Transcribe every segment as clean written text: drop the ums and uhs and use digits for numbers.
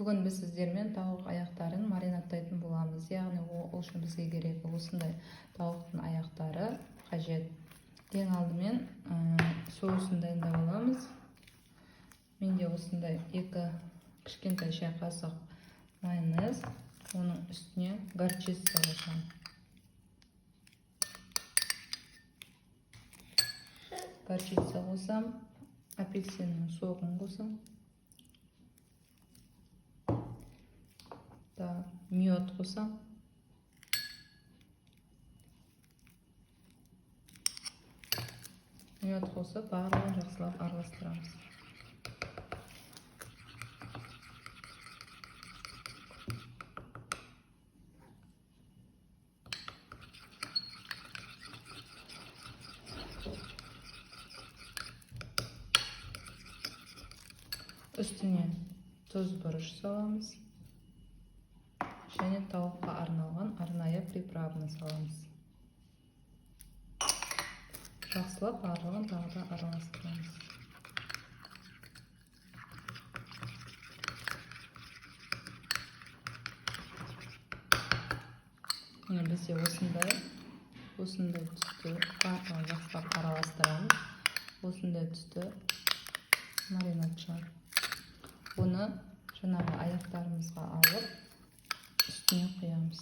Бүгін біз сіздермен тауық аяқтарын маринадтайтын боламыз. Яғни ол үшін бізге керек осындай тауықтың аяқтары қажет. Ең алдымен соусын дайындап аламыз. Менде осындай 2 кішкентай шай қасық майонез, оның үстіне горчица қосамын. Горчица қосам, апельсиннің соғын қосам. Мед қосам. Мед қосып, барлығын жақсылап араластырамыз. Үстіне тұз бұрыш саламыз. Және тауыққа арналған арнайы приправаны саламыз. Жақсылап барлығын тағы да араластырамыз. Бізде осындай түсті жақсылап араластырамыз. Осындай түсті маринад шығар. Оны жаңағы аяқтарымызға алып үстіне құямыз.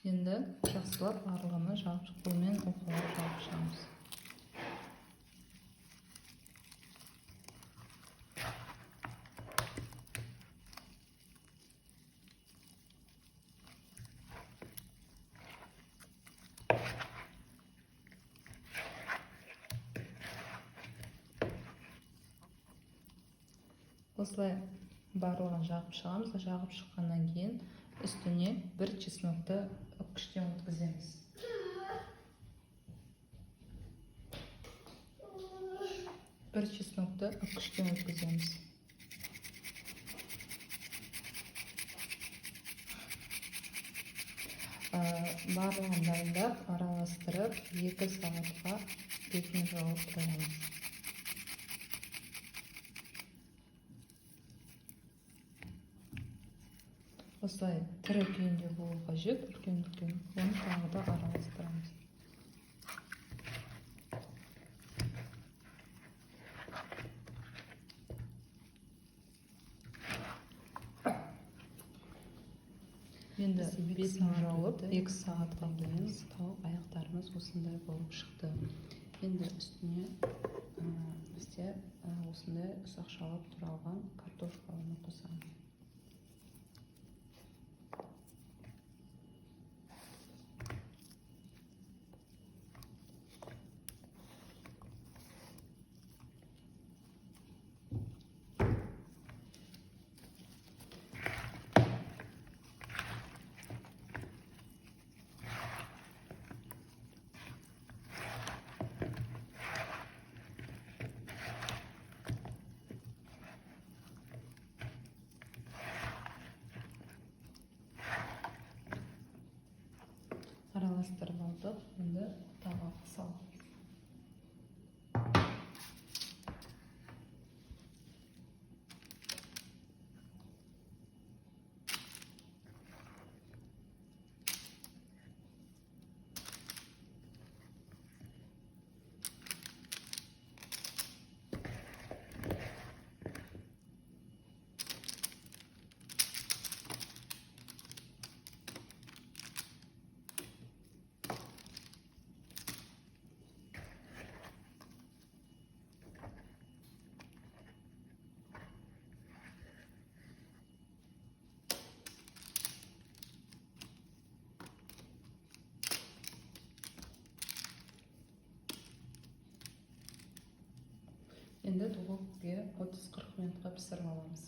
Енді жақсылап барлығын жапшық қолмен уқалап жапышамыз. Осылай барлығын жағып шығамыз. Жағып шыққаннан кейін үстіне 1 чеснокты үккіштен өткіземіз. Бір чеснокты үккіштен өткіземіз. Барлығын дайындап, араластырып, 2 сағатқа бетін жауып қоямыз. Осылай тірі күйінде болу қажет, үлкен. Оны тағы да араластырамыз. Енді бетін жауып, 2 сағатқа кейін тауық аяқтарымыз осындай болып шықты. Енді үстіне бізде осындай ұсақшалап туралған картошканы қосамыз. Араластырып алдық, енді табаққа саламыз. Енді духовкаға 30-40 минутқа пісіріп аламыз.